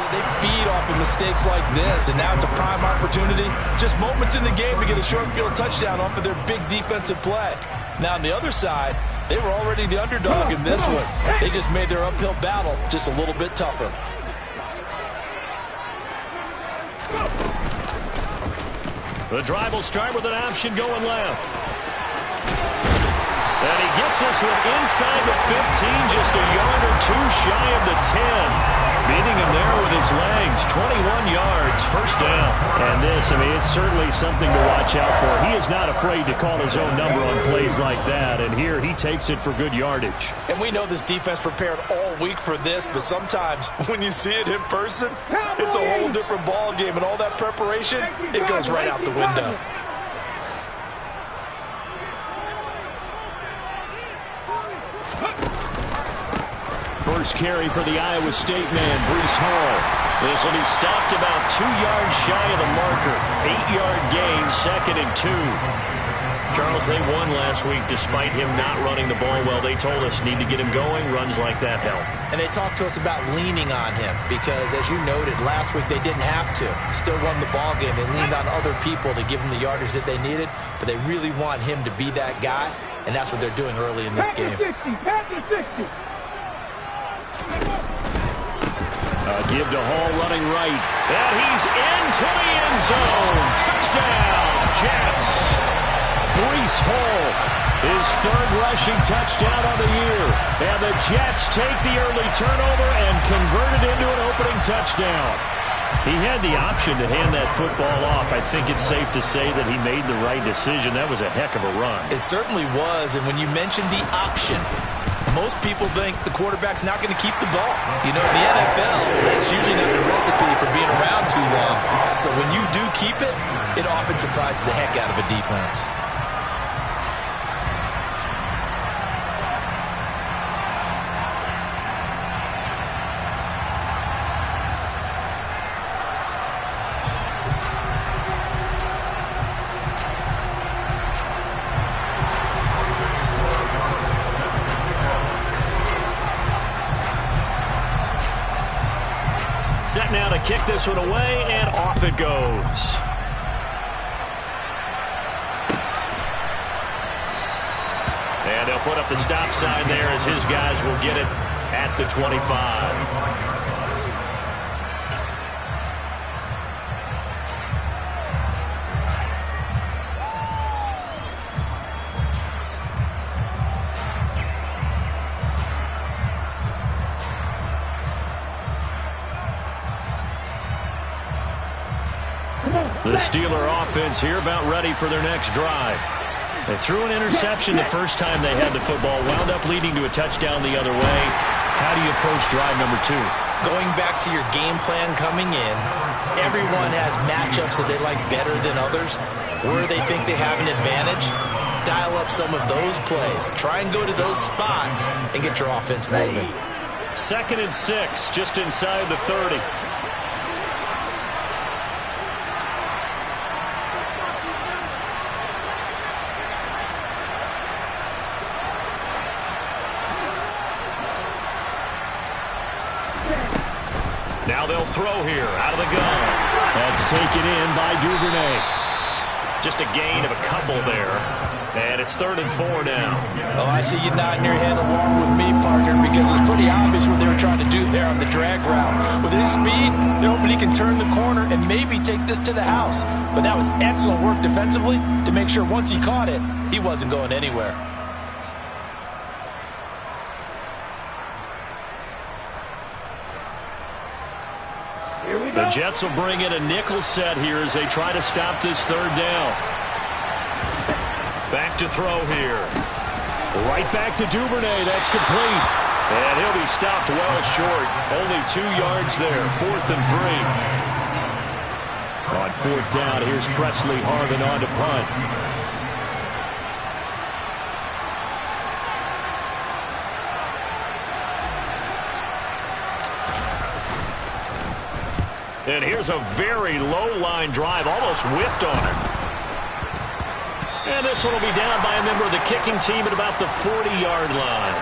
they feed off of mistakes like this, and now it's a prime opportunity. Just moments in the game to get a short field touchdown off of their big defensive play. Now, on the other side, they were already the underdog in this one. They just made their uphill battle just a little bit tougher. The drive will start with an option going left. And he gets this one inside the 15, just a yard or two shy of the 10. Beating him there with his legs, 21 yards, first down. And this, I mean, it's certainly something to watch out for. He is not afraid to call his own number on plays like that, and here he takes it for good yardage. And we know this defense prepared all week for this, but sometimes when you see it in person, it's a whole different ball game, and all that preparation, it goes right out the window. First carry for the Iowa State man, Breece Hall. This will be stopped about 2 yards shy of the marker. 8-yard gain, 2nd and 2. Charles, they won last week despite him not running the ball well. They told us need to get him going. Runs like that help. And they talked to us about leaning on him because, as you noted, last week they didn't have to. Still won the ball game. They leaned on other people to give them the yardage that they needed, but they really want him to be that guy, and that's what they're doing early in this game. Give to Hall running right. And he's into the end zone. Touchdown, Jets. Breece Hall, his 3rd rushing touchdown of the year. And the Jets take the early turnover and convert it into an opening touchdown. He had the option to hand that football off. I think it's safe to say that he made the right decision. That was a heck of a run. It certainly was, and when you mentioned the option, most people think the quarterback's not going to keep the ball. You know, in the NFL, that's usually not a recipe for being around too long. So when you do keep it, it often surprises the heck out of a defense. Set now to kick this one away, and off it goes. And they'll put up the stop sign there as his guys will get it at the 25. The Steeler offense here about ready for their next drive. They threw an interception the first time they had the football, wound up leading to a touchdown the other way. How do you approach drive number 2? Going back to your game plan coming in, everyone has matchups that they like better than others. Where they think they have an advantage, dial up some of those plays. Try and go to those spots and get your offense moving. 2nd and 6, just inside the 30. Now they'll throw here out of the gun. That's taken in by Duvernay. Just a gain of a couple there. And it's 3rd and 4 now. Oh, I see you nodding your head along with me, partner, because it's pretty obvious what they were trying to do there on the drag route. With his speed, they're hoping he can turn the corner and maybe take this to the house. But that was excellent work defensively to make sure once he caught it, he wasn't going anywhere. The Jets will bring in a nickel set here as they try to stop this 3rd down. Back to throw here. Right back to Duvernay. That's complete. And he'll be stopped well short. Only 2 yards there. 4th and 3. On 4th down, here's Presley Harvin on to punt. And here's a very low-line drive, almost whiffed on it. And this one will be down by a member of the kicking team at about the 40-yard line.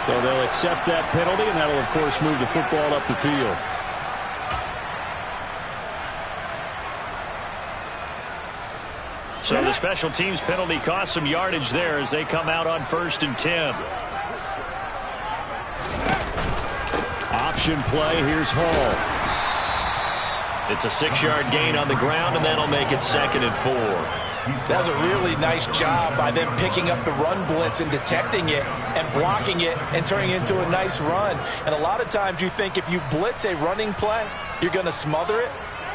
So they'll accept that penalty, and that'll, of course, move the football up the field. So the special teams penalty cost some yardage there as they come out on 1st and 10. Option play. Here's Hall. It's a 6-yard gain on the ground, and that'll make it 2nd and 4. That was a really nice job by them picking up the run blitz and detecting it and blocking it and turning it into a nice run. And a lot of times you think if you blitz a running play, you're going to smother it.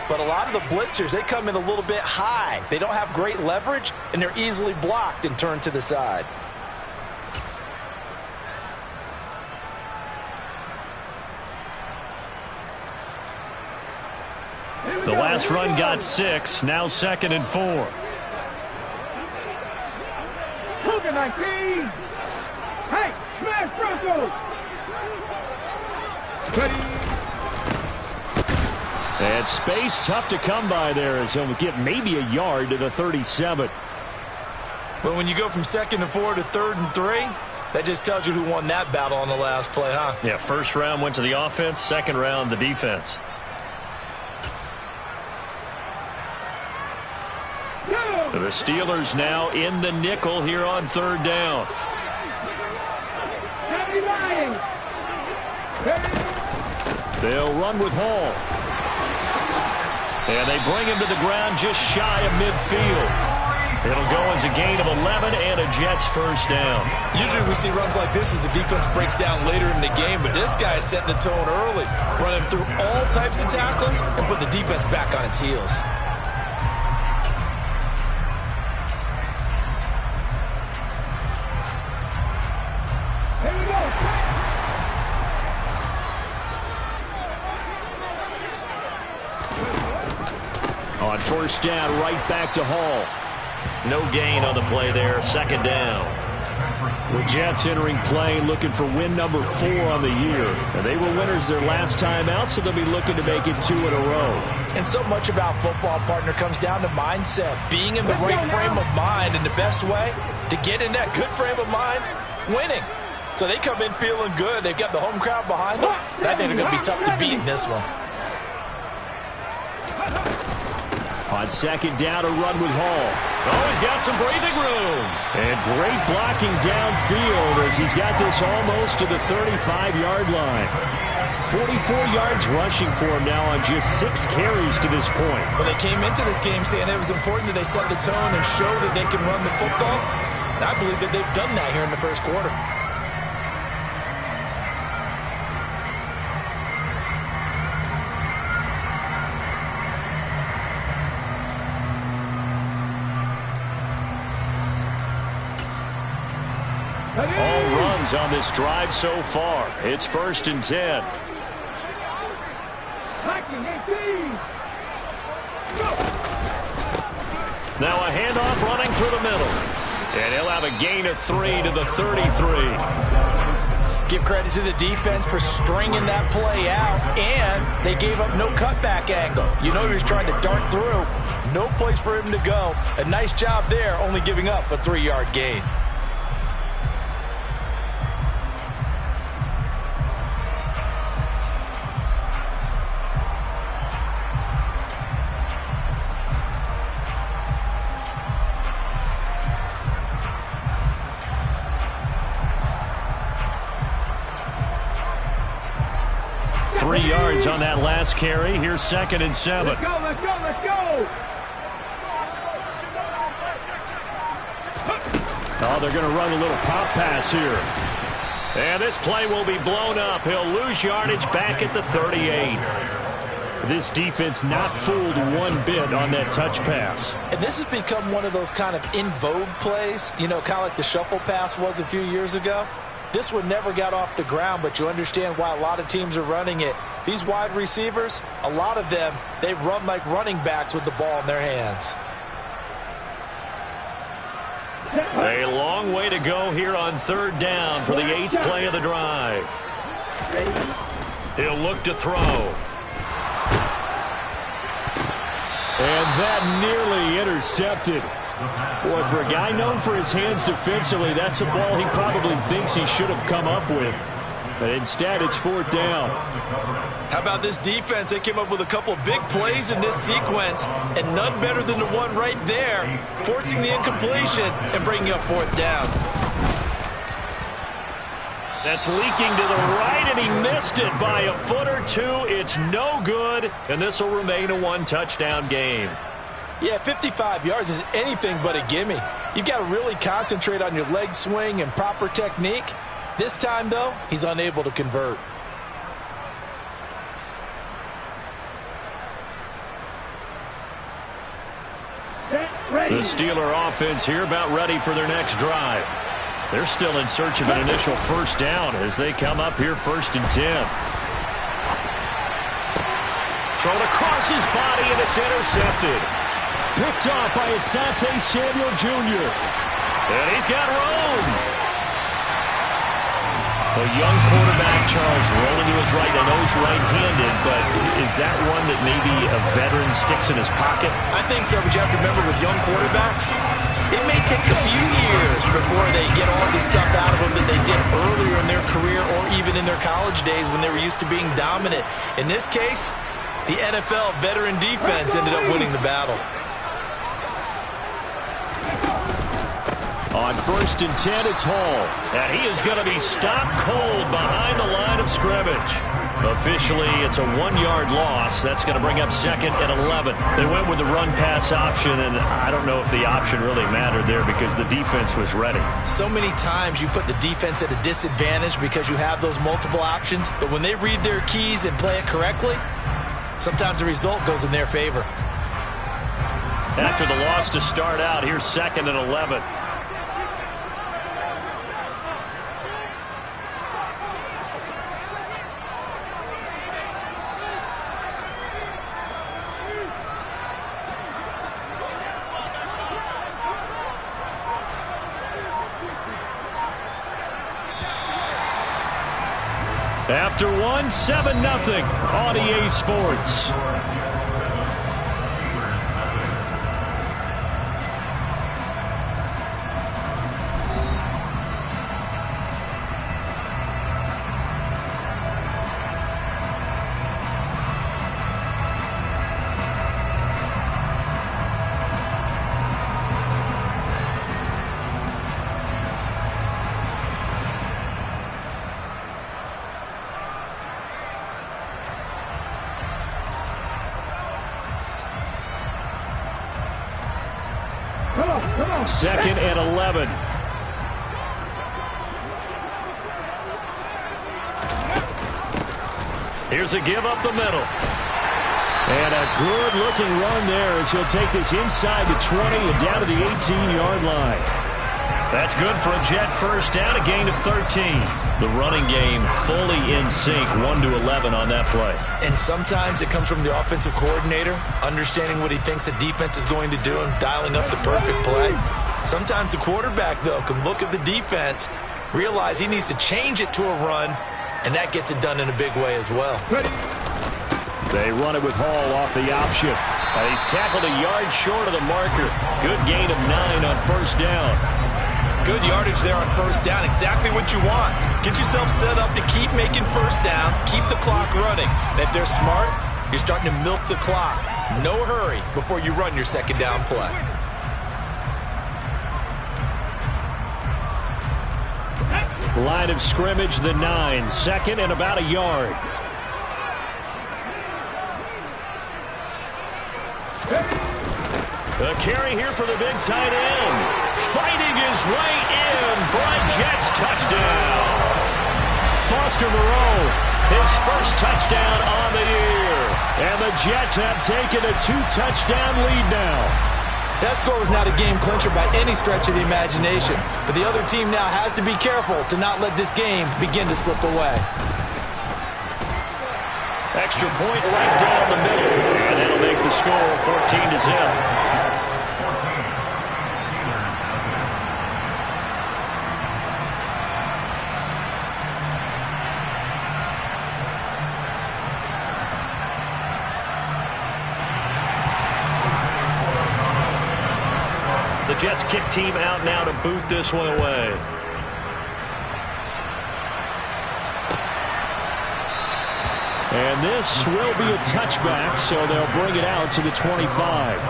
But a lot of the blitzers, they come in a little bit high. They don't have great leverage, and they're easily blocked and turned to the side. The last run got 6. Now 2nd and 4. Hey, smash Bronco! And space tough to come by there as he'll get maybe a yard to the 37. Well, when you go from 2nd and 4 to 3rd and 3, that just tells you who won that battle on the last play, huh? Yeah, first round went to the offense, second round the defense. The Steelers now in the nickel here on 3rd down. They'll run with Hall. And they bring him to the ground just shy of midfield. It'll go as a gain of 11 and a Jets first down. Usually we see runs like this as the defense breaks down later in the game, but this guy is setting the tone early, running through all types of tackles and putting the defense back on its heels. On 1st down, right back to Hall. No gain on the play there, 2nd down. The Jets entering play looking for win number 4 on the year. And they were winners their last time out, so they'll be looking to make it 2 in a row. And so much about football, partner, comes down to mindset. Being in the right frame of mind, and the best way to get in that good frame of mind, winning. So they come in feeling good. They've got the home crowd behind them. I think they're going to be tough to beat in this one. On 2nd down, a run with Hall. Oh, he's got some breathing room. And great blocking downfield as he's got this almost to the 35-yard line. 44 yards rushing for him now on just 6 carries to this point. Well, they came into this game saying it was important that they set the tone and show that they can run the football. And I believe that they've done that here in the first quarter. All runs on this drive so far. It's 1st and 10. Now a handoff running through the middle. And he'll have a gain of 3 to the 33. Give credit to the defense for stringing that play out, and they gave up no cutback angle. You know he was trying to dart through. No place for him to go. A nice job there, only giving up a 3-yard gain. On that last carry. Here's 2nd and 7. Let's go, let's go, let's go! Oh, they're going to run a little pop pass here. And this play will be blown up. He'll lose yardage back at the 38. This defense not fooled one bit on that touch pass. And this has become one of those kind of in vogue plays, you know, kind of like the shuffle pass was a few years ago. This one never got off the ground, but you understand why a lot of teams are running it. These wide receivers, a lot of them, they run like running backs with the ball in their hands. A long way to go here on 3rd down for the 8th play of the drive. He'll look to throw. And that nearly intercepted. Boy, for a guy known for his hands defensively, that's a ball he probably thinks he should have come up with. But instead, it's 4th down. How about this defense? They came up with a couple big plays in this sequence, and none better than the one right there, forcing the incompletion and bringing up 4th down. That's leaking to the right, and he missed it by a foot or two. It's no good, and this will remain a 1-touchdown game. Yeah, 55 yards is anything but a gimme. You've got to really concentrate on your leg swing and proper technique. This time, though, he's unable to convert. The Steeler offense here about ready for their next drive. They're still in search of an initial 1st down as they come up here 1st and 10. Thrown across his body, and it's intercepted. Picked off by Asante Samuel Jr. And he's got room. A young quarterback, Charles, rolling to his right. I know he's right-handed, but is that one that maybe a veteran sticks in his pocket? I think so, but you have to remember with young quarterbacks, it may take a few years before they get all the stuff out of them that they did earlier in their career or even in their college days when they were used to being dominant. In this case, the NFL veteran defense ended up winning the battle. On 1st and 10, it's Hall. And he is going to be stopped cold behind the line of scrimmage. Officially, it's a 1-yard loss. That's going to bring up 2nd and 11. They went with the run-pass option, and I don't know if the option really mattered there because the defense was ready. So many times you put the defense at a disadvantage because you have those multiple options, but when they read their keys and play it correctly, sometimes the result goes in their favor. After the loss to start out, here's 2nd and 11. After 7-0 on EA Sports. Second and 11. Here's a give up the middle. And a good-looking run there as he'll take this inside the 20 and down to the 18-yard line. That's good for a Jet 1st down, a gain of 13. The running game fully in sync, 1-11 on that play. And sometimes it comes from the offensive coordinator, understanding what he thinks the defense is going to do and dialing up the perfect play. Sometimes the quarterback, though, can look at the defense, realize he needs to change it to a run, and that gets it done in a big way as well. They run it with Hall off the option. And he's tackled a yard short of the marker. Good gain of 9 on 1st down. Good yardage there on 1st down. Exactly what you want. Get yourself set up to keep making 1st downs, keep the clock running. And if they're smart, you're starting to milk the clock. No hurry before you run your 2nd down play. Line of scrimmage, the 9. 2nd and about a yard. A carry here for the big tight end. Fighting his way in for a Jets touchdown. Foster Moreau, his 1st touchdown on the year. And the Jets have taken a 2-touchdown lead now. That score was not a game clincher by any stretch of the imagination. But the other team now has to be careful to not let this game begin to slip away. Extra point right down the middle. And that'll make the score 14-0. The Jets kick team out now to boot this one away. And this will be a touchback, so they'll bring it out to the 25.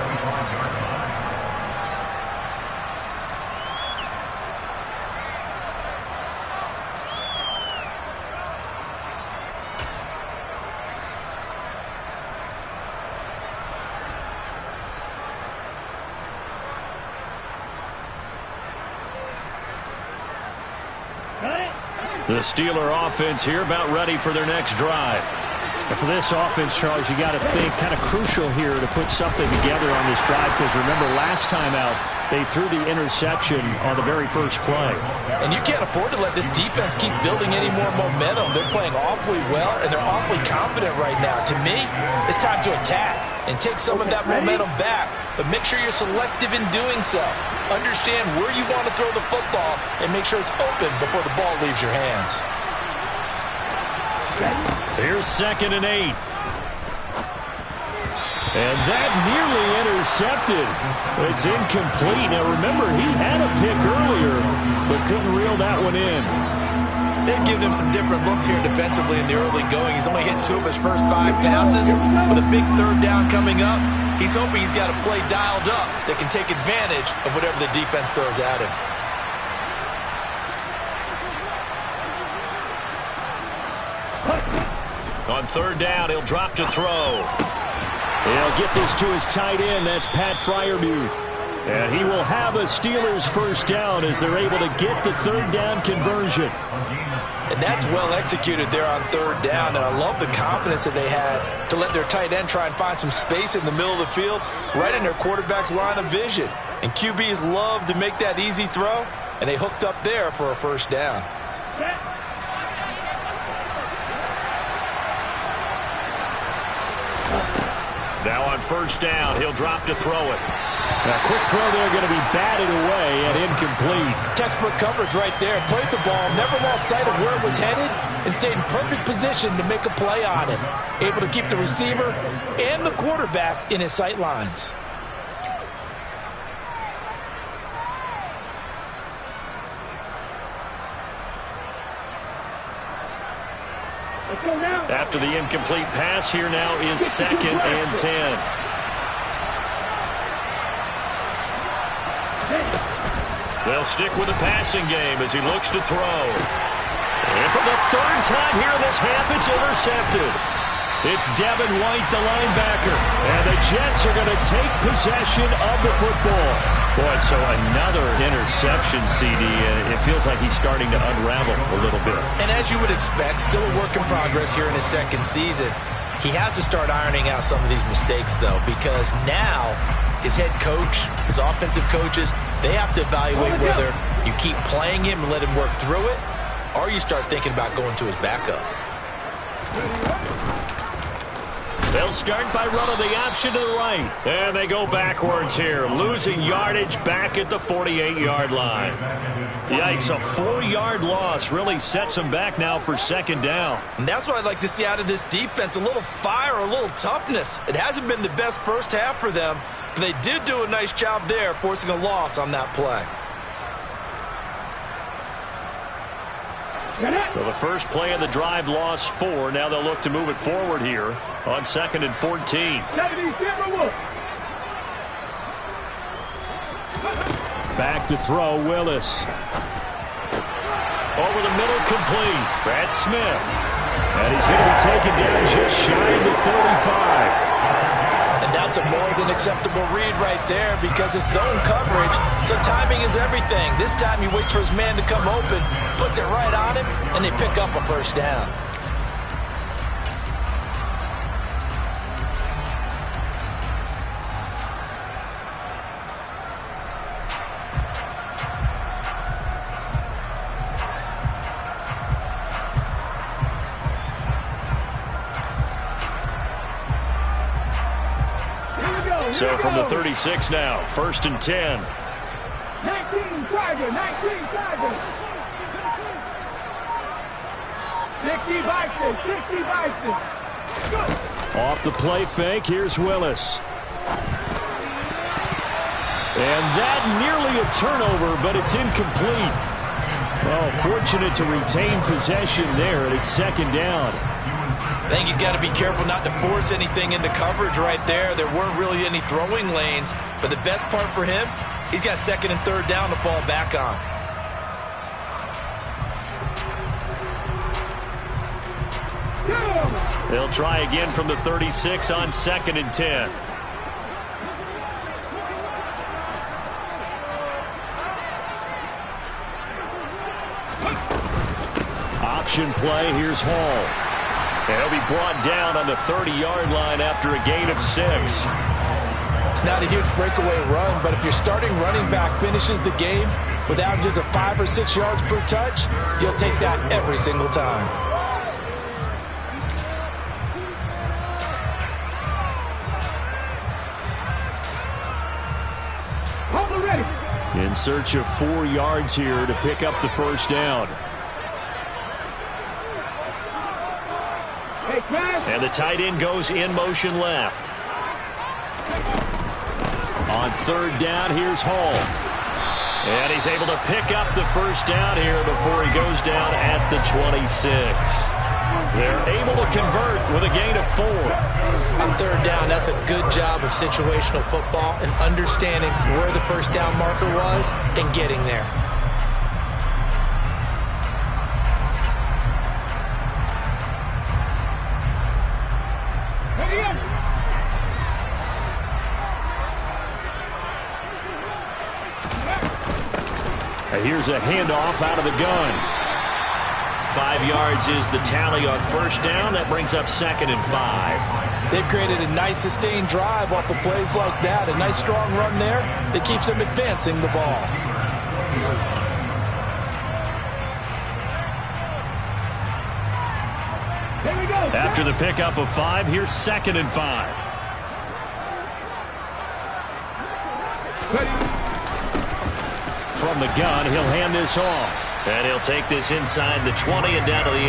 The Steeler offense here about ready for their next drive. And for this offense, Charles, you got to think kind of crucial here to put something together on this drive, because remember last time out they threw the interception on the very first play. And you can't afford to let this defense keep building any more momentum. They're playing awfully well, and they're awfully confident right now. To me, it's time to attack and take some of that momentum back, but make sure you're selective in doing so. Understand where you want to throw the football and make sure it's open before the ball leaves your hands. Here's 2nd and 8. And that nearly intercepted. It's incomplete. Now remember, he had a pick earlier, but couldn't reel that one in. They've given him some different looks here defensively in the early going. He's only hit 2 of his first 5 passes. With a big 3rd down coming up, he's hoping he's got a play dialed up that can take advantage of whatever the defense throws at him. On 3rd down, he'll drop to throw. He'll get this to his tight end. That's Pat Freiermuth. And he will have a Steelers first down as they're able to get the 3rd down conversion. And that's well executed there on 3rd down. And I love the confidence that they had to let their tight end try and find some space in the middle of the field, right in their quarterback's line of vision. And QBs love to make that easy throw, and they hooked up there for a first down. Now on 1st down, he'll drop to throw it. A quick throw there, going to be batted away and incomplete. Textbook coverage right there. Played the ball, never lost sight of where it was headed, and stayed in perfect position to make a play on it. Able to keep the receiver and the quarterback in his sight lines. After the incomplete pass, here now is 2nd and 10. They'll stick with the passing game as he looks to throw. And for the 3rd time here this half, it's intercepted. It's Devin White, the linebacker. And the Jets are going to take possession of the football. Boy, so another interception, CD, and it feels like he's starting to unravel a little bit. And as you would expect, still a work in progress here in his 2nd season. He has to start ironing out some of these mistakes, though, because now his head coach, his offensive coaches, they have to evaluate whether you keep playing him and let him work through it, or you start thinking about going to his backup. They'll start by running the option to the right. And they go backwards here, losing yardage back at the 48-yard line. Yikes, a 4-yard loss really sets them back now for 2nd down. And that's what I'd like to see out of this defense, a little fire, a little toughness. It hasn't been the best first half for them, but they did do a nice job there, forcing a loss on that play. So the first play of the drive lost 4. Now they'll look to move it forward here on 2nd and 14. Back to throw, Willis. Over the middle, complete. That's Smith. And he's going to be taken down just shy of the 35. And that's a more than acceptable read right there because it's zone coverage, so timing is everything. This time he waits for his man to come open, puts it right on him, and they pick up a first down. So from the 36 now, 1st and 10. 19 Tiger, 19 Tiger. 60 Bison, 60 Bison. Off the play fake, here's Willis. And that nearly a turnover, but it's incomplete. Well, fortunate to retain possession there, and it's 2nd down. I think he's got to be careful not to force anything into coverage right there. There weren't really any throwing lanes, but the best part for him, he's got second and third down to fall back on. They'll try again from the 36 on 2nd and 10. Option play, here's Hall. And he'll be brought down on the 30-yard line after a gain of 6. It's not a huge breakaway run, but if your starting running back finishes the game with averages of 5 or 6 yards per touch, you'll take that every single time. In search of 4 yards here to pick up the first down. And the tight end goes in motion left. On 3rd down, here's Hall. And he's able to pick up the first down here before he goes down at the 26. They're able to convert with a gain of 4. On 3rd down, that's a good job of situational football and understanding where the first down marker was and getting there. Here's a handoff out of the gun. 5 yards is the tally on first down. That brings up 2nd and 5. They've created a nice sustained drive off of plays like that. A nice strong run there that keeps them advancing the ball. Here we go. After the pickup of 5, here's 2nd and 5. From the gun, he'll hand this off. And he'll take this inside the 20 and down to the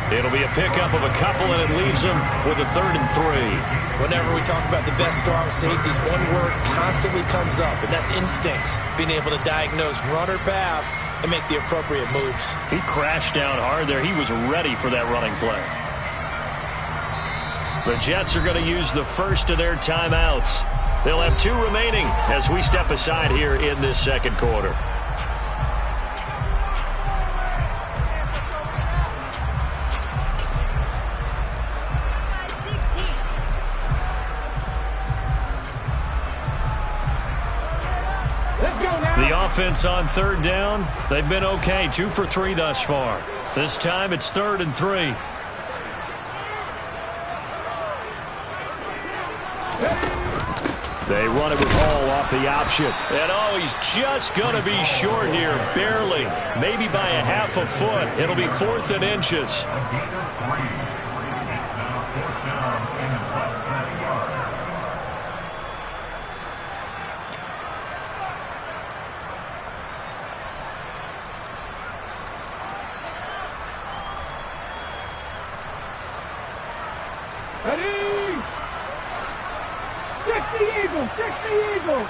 18. It'll be a pickup of a couple, and it leaves them with a 3rd and 3. Whenever we talk about the best strong safeties, one word constantly comes up, and that's instincts. Being able to diagnose run or pass and make the appropriate moves. He crashed down hard there. He was ready for that running play. The Jets are going to use the first of their timeouts. They'll have 2 remaining as we step aside here in this second quarter. The offense on 3rd down, they've been okay. 2 for 3 thus far. This time it's 3rd and 3. They run it with Hall off the option. And he's just going to be short here, barely. Maybe by a half a foot. It'll be 4th and inches. Ready? 60 Eagles, 60 Eagles.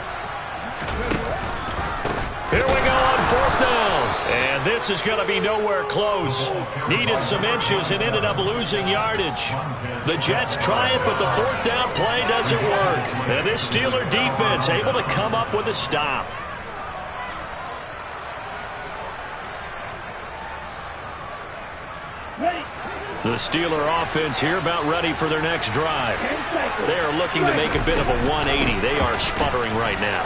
Here we go on 4th down. And this is going to be nowhere close. Needed some inches and ended up losing yardage. The Jets try it, but the 4th down play doesn't work. And this Steeler defense able to come up with a stop. The Steeler offense here about ready for their next drive. They are looking to make a bit of a 180. They are sputtering right now.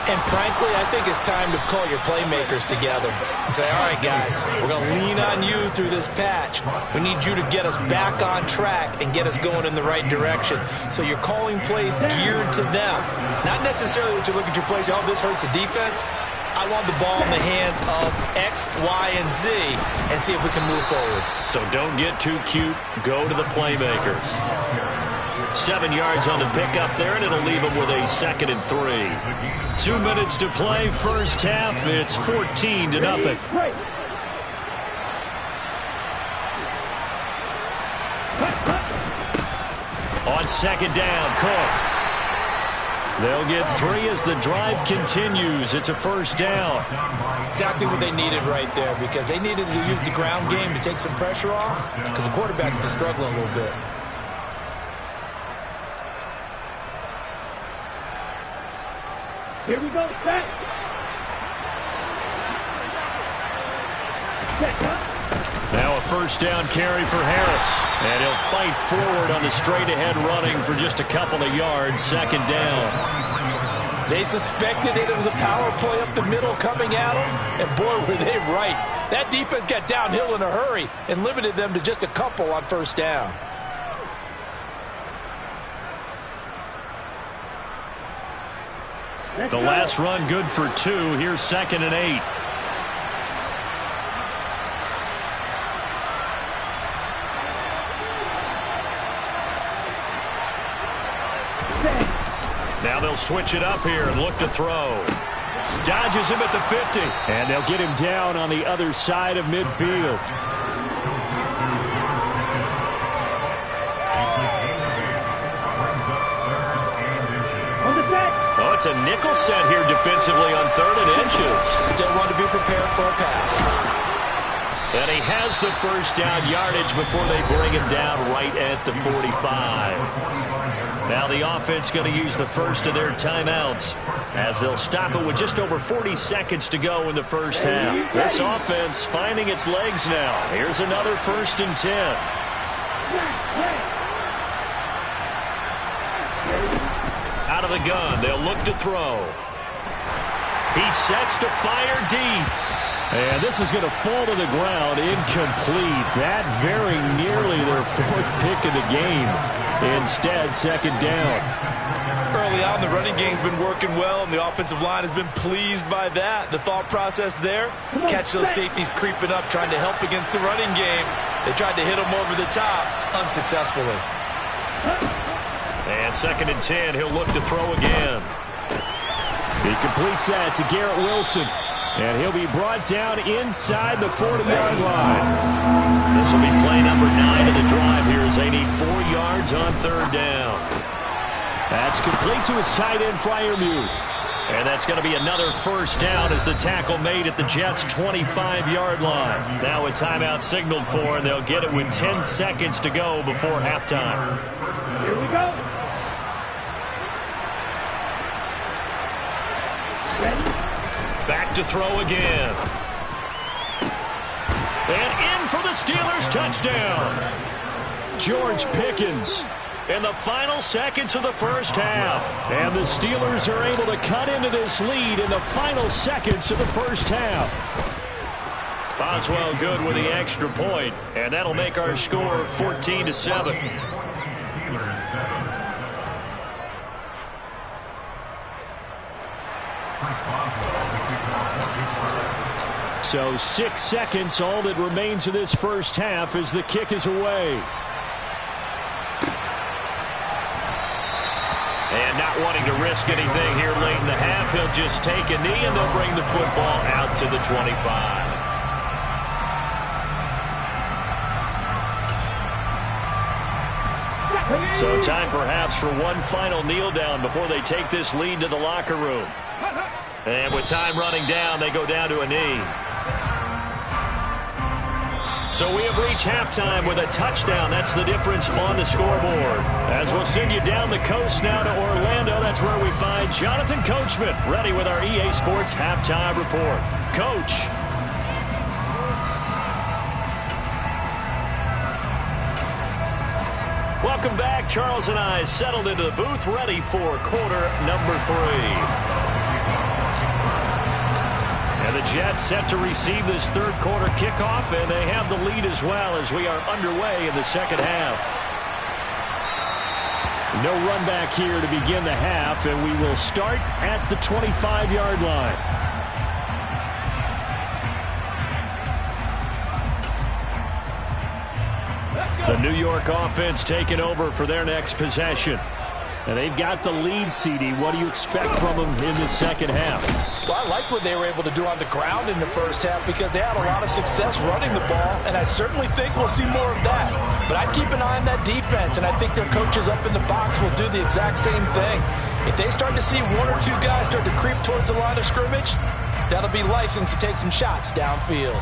And frankly, I think it's time to call your playmakers together and say, all right, guys, we're going to lean on you through this patch. We need you to get us back on track and get us going in the right direction. So you're calling plays geared to them. Not necessarily what you look at your plays, oh, this hurts the defense. I want the ball in the hands of X, Y, and Z and see if we can move forward. So don't get too cute. Go to the playmakers. 7 yards on the pickup there, and it'll leave them with a 2nd and 3. 2 minutes to play, first half. It's 14-0. On 2nd down, Cook. They'll get 3 as the drive continues. It's a first down. Exactly what they needed right there, because they needed to use the ground game to take some pressure off, because the quarterback's been struggling a little bit. Here we go, set. Now a first down carry for Harris. And he'll fight forward on the straight-ahead running for just a couple of yards. Second down. They suspected that it was a power play up the middle coming at them, and boy, were they right. That defense got downhill in a hurry and limited them to just a couple on first down. The last run good for 2. Here's 2nd and 8. Now they'll switch it up here and look to throw. Dodges him at the 50. And they'll get him down on the other side of midfield. Oh, it's a nickel set here defensively on 3rd and inches. Still want to be prepared for a pass. And he has the first down yardage before they bring him down right at the 45. Now the offense going to use the first of their timeouts as they'll stop it with just over 40 seconds to go in the first half. This offense finding its legs now. Here's another 1st and 10. Out of the gun, they'll look to throw. He sets to fire deep. And this is going to fall to the ground incomplete. That very nearly their 4th pick of the game. Instead, 2nd down. Early on, the running game's been working well, and the offensive line has been pleased by that. The thought process there, catch those safeties creeping up, trying to help against the running game. They tried to hit them over the top, unsuccessfully. And 2nd and 10, he'll look to throw again. He completes that to Garrett Wilson. And he'll be brought down inside the 40-yard line. This will be play number 9 of the drive here as they need 4 yards on 3rd down. That's complete to his tight end, Freiermuth. And that's going to be another first down as the tackle made at the Jets' 25-yard line. Now a timeout signaled for, and they'll get it with 10 seconds to go before halftime. Here we go. Back to throw again. And in for the Steelers touchdown. George Pickens In the final seconds of the first half. And the Steelers are able to cut into this lead in the final seconds of the first half. Boswell good with the extra point, and that'll make our score 14-7. So 6 seconds, all that remains of this first half as the kick is away. And not wanting to risk anything here late in the half, he'll just take a knee and they'll bring the football out to the 25. So time perhaps for one final kneel down before they take this lead to the locker room. And with time running down, they go down to a knee. So we have reached halftime with a touchdown. That's the difference on the scoreboard. As we'll send you down the coast now to Orlando, that's where we find Jonathan Coachman ready with our EA Sports Halftime Report. Coach. Welcome back. Charles and I settled into the booth, ready for quarter number 3. And the Jets set to receive this third quarter kickoff, and they have the lead as well as we are underway in the second half. No run back here to begin the half, and we will start at the 25-yard line. The New York offense taking over for their next possession. And they've got the lead, CD. What do you expect from them in the second half? Well, I like what they were able to do on the ground in the first half because they had a lot of success running the ball, and I certainly think we'll see more of that. But I'd keep an eye on that defense, and I think their coaches up in the box will do the exact same thing. If they start to see one or two guys start to creep towards the line of scrimmage, that'll be license to take some shots downfield.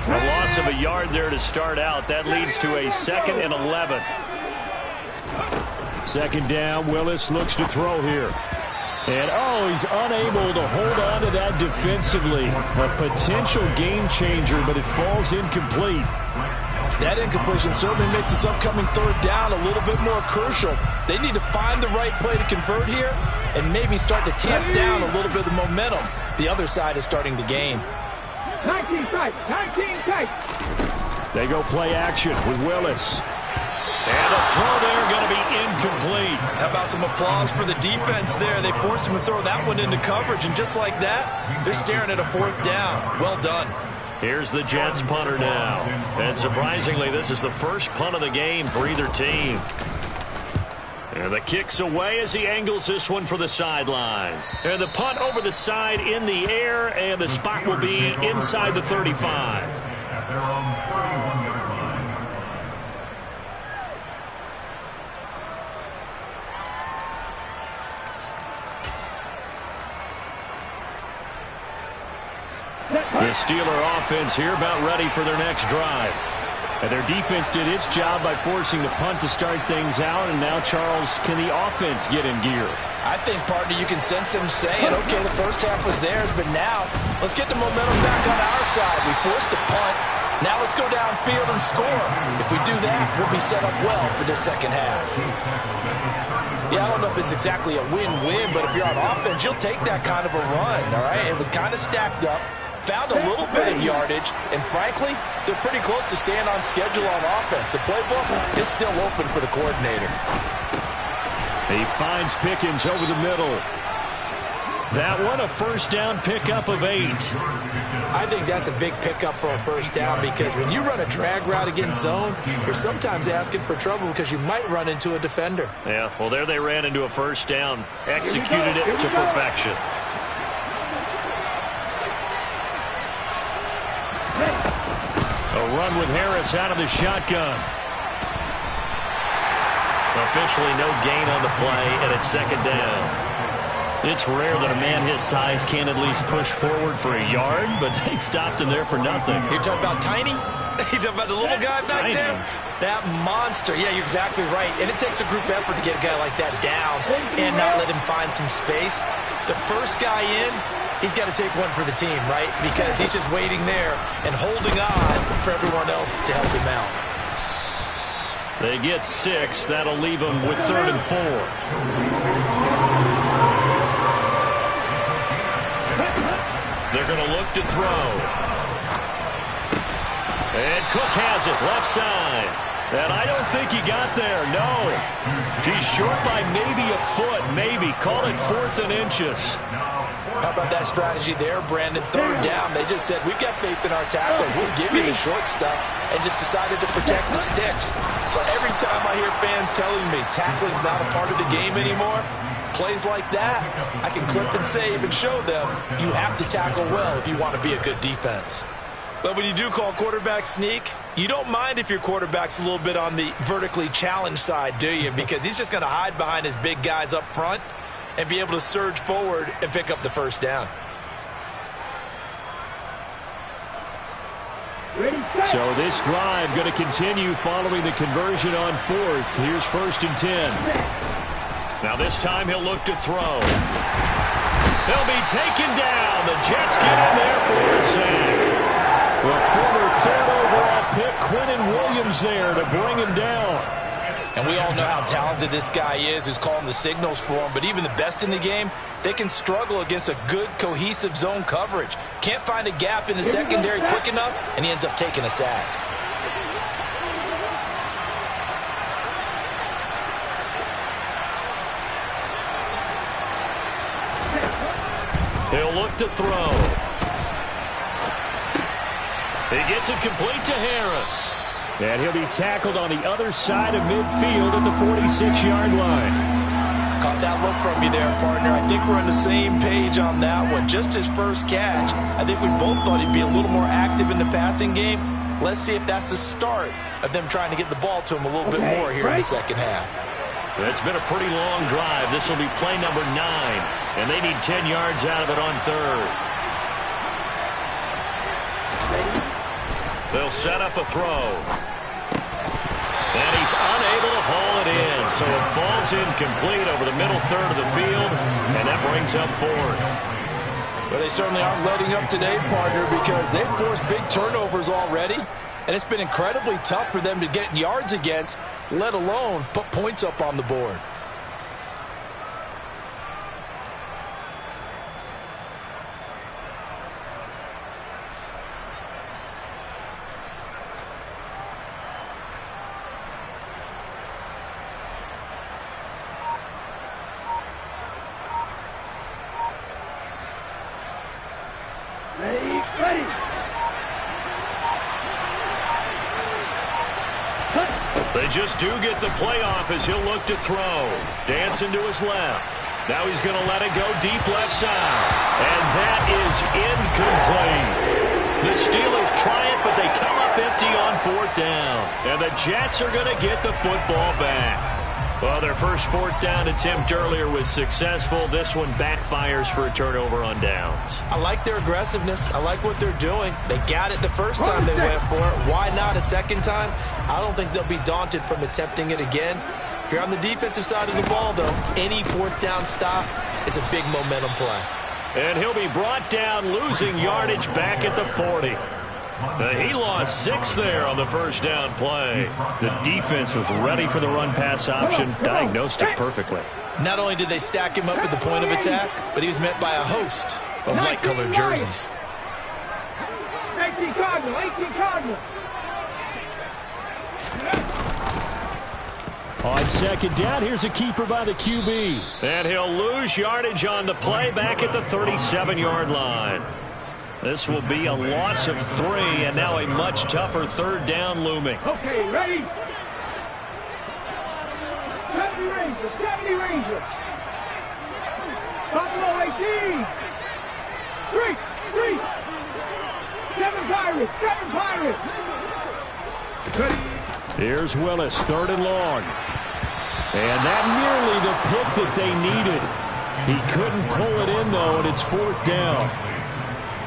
A loss of a yard there to start out. That leads to a 2nd and 11. Second down, Willis looks to throw here. And, he's unable to hold on to that defensively. A potential game changer, but it falls incomplete. That incompletion certainly makes this upcoming third down a little bit more crucial. They need to find the right play to convert here and maybe start to tamp down a little bit of the momentum the other side is starting to gain. 19 tight, 19 tight. They go play action with Willis. And a throw there going to be incomplete. How about some applause for the defense there? They forced him to throw that one into coverage, and just like that, they're staring at a fourth down. Well done. Here's the Jets punter now. And surprisingly, this is the first punt of the game for either team. And the kick's away as he angles this one for the sideline. And the punt over the side in the air, and the spot will be inside the 35. The Steeler offense here about ready for their next drive. And their defense did its job by forcing the punt to start things out. And now, Charles, can the offense get in gear? I think, partner, you can sense them saying, okay, the first half was theirs, but now let's get the momentum back on our side. We forced a punt. Now let's go downfield and score. If we do that, we'll be set up well for this second half. Yeah, I don't know if it's exactly a win-win, but if you're on offense, you'll take that kind of a run, all right? It was kind of stacked up. Found a little bit of yardage, and frankly, they're pretty close to staying on schedule on offense. The playbook is still open for the coordinator. He finds Pickens over the middle. That one, a first down pickup of 8. I think that's a big pickup for a first down because when you run a drag route against zone, you're sometimes asking for trouble because you might run into a defender. Yeah, well, there they ran into a first down. Executed it to perfection. A run with Harris out of the shotgun. Officially no gain on the play, and it's second down. It's rare that a man his size can't at least push forward for a yard, but they stopped him there for nothing. You're talking about Tiny? You're talking about the little guy back Tiny. there? That monster. Yeah, you're exactly right. And it takes a group effort to get a guy like that down and not let him find some space. The first guy in, he's got to take one for the team, right? Because he's just waiting there and holding on for everyone else to help him out. They get 6. That'll leave them with 3rd and 4. They're going to look to throw. And Cook has it, left side. And I don't think he got there, no. He's short by maybe a foot, maybe. Call it 4th and inches. How about that strategy there, Brandon? Third down. They just said, we've got faith in our tackles. We'll give you the short stuff, and just decided to protect the sticks. So every time I hear fans telling me tackling's not a part of the game anymore, plays like that, I can clip and save and show them you have to tackle well if you want to be a good defense. But when you do call quarterback sneak, you don't mind if your quarterback's a little bit on the vertically challenged side, do you? Because he's just going to hide behind his big guys up front and be able to surge forward and pick up the first down. So this drive going to continue following the conversion on 4th. Here's 1st and 10. Now this time he'll look to throw. He'll be taken down. The Jets get in there for a sack. The former 3rd overall pick, Quinnen Williams, there to bring him down. And we all know how talented this guy is who's calling the signals for him. But even the best in the game, they can struggle against a good, cohesive zone coverage. Can't find a gap in the secondary quick enough, and he ends up taking a sack. He'll look to throw. He gets it complete to Harris. And he'll be tackled on the other side of midfield at the 46-yard line. Caught that look from you there, partner. I think we're on the same page on that one. Just his first catch, I think we both thought he'd be a little more active in the passing game. Let's see if that's the start of them trying to get the ball to him a little bit more here in the second half. It's been a pretty long drive. This will be play number 9, and they need 10 yards out of it on third. They'll set up a throw. And he's unable to haul it in, so it falls incomplete over the middle third of the field, and that brings up fourth. But they certainly aren't letting up today, partner, because they've forced big turnovers already, and it's been incredibly tough for them to get yards against, let alone put points up on the board. Ready. They just do get the playoff as he'll look to throw. Dancing to his left. Now he's going to let it go deep left side. And that is incomplete. The Steelers try it, but they come up empty on fourth down. And the Jets are going to get the football back. Well, their first fourth down attempt earlier was successful. This one backfires for a turnover on downs. I like their aggressiveness. I like what they're doing. They got it the first time they went for it. Why not a second time? I don't think they'll be daunted from attempting it again. If you're on the defensive side of the ball, though, any fourth down stop is a big momentum play. And he'll be brought down, losing yardage back at the 40. He lost 6 there on the first down play. The defense was ready for the run-pass option, diagnosed it perfectly. Not only did they stack him up at the point of attack, but he was met by a host of light-colored jerseys. 18 Cardinal, 18 Cardinal. On second down, here's a keeper by the QB. And he'll lose yardage on the play back at the 37-yard line. This will be a loss of 3, and now a much tougher third down looming. Okay, ready? 70 Rangers, 70 Rangers. Buffalo 18. 3. 7 Pirates, 7 Pirates. Ready? Here's Willis, third and long. And that nearly the pick that they needed. He couldn't pull it in, though, and it's fourth down.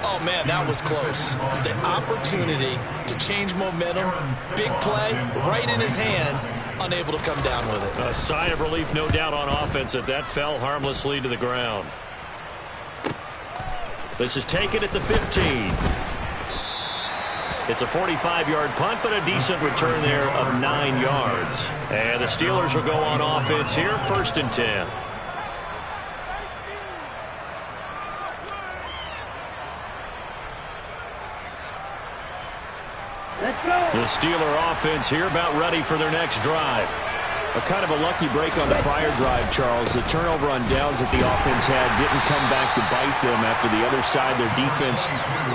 Oh, man, that was close. The opportunity to change momentum, big play, right in his hands, unable to come down with it. A sigh of relief, no doubt, on offense that fell harmlessly to the ground. This is taken at the 15. It's a 45-yard punt, but a decent return there of 9 yards. And the Steelers will go on offense here, 1st and 10. The Steeler offense here about ready for their next drive. A kind of a lucky break on the prior drive, Charles. The turnover on downs that the offense had didn't come back to bite them after the other side. Their defense